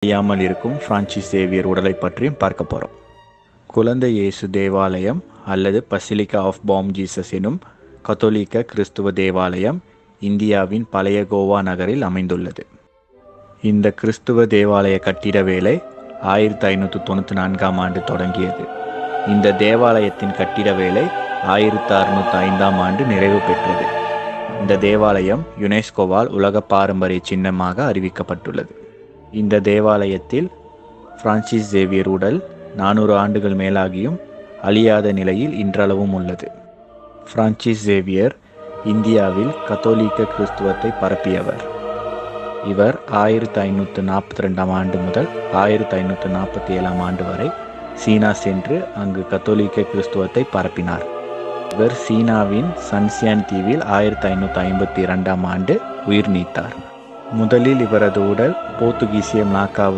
அழியாமல் இருக்கும் Francis Xavier உடலை பற்றியும் பார்க்க போகிறோம். குழந்தை இயேசு தேவாலயம் அல்லது பசிலிக்கா ஆஃப் பாம் ஜீசஸ் எனும் கத்தோலிக்க கிறிஸ்துவ தேவாலயம் இந்தியாவின் பழைய கோவா நகரில் அமைந்துள்ளது. இந்த கிறிஸ்துவ தேவாலய கட்டிட வேலை 1594 ஆண்டு தொடங்கியது. இந்த தேவாலயத்தின் கட்டிட வேலை 1605 ஆண்டு நிறைவு பெற்றது. இந்த தேவாலயம் யுனெஸ்கோவால் உலக பாரம்பரிய சின்னமாக அறிவிக்கப்பட்டுள்ளது. இந்த தேவாலயத்தில் பிரான்சிஸ் சேவியர் உடல் 400 ஆண்டுகள் மேலாகியும் அழியாத நிலையில் இன்றளவும் உள்ளது. பிரான்சிஸ் சேவியர் இந்தியாவில் கத்தோலிக்க கிறிஸ்துவத்தை பரப்பியவர். இவர் 1542 ஆண்டு முதல் 1547 ஆண்டு வரை சீனா சென்று அங்கு கத்தோலிக்க கிறிஸ்துவத்தை பரப்பினார். இவர் சீனாவின் சன்சியான் தீவில் 1552 ஆண்டு உயிர் நீத்தார். முதலில் இவரது உடல் போர்த்துகீசிய மலாக்காவுக்கு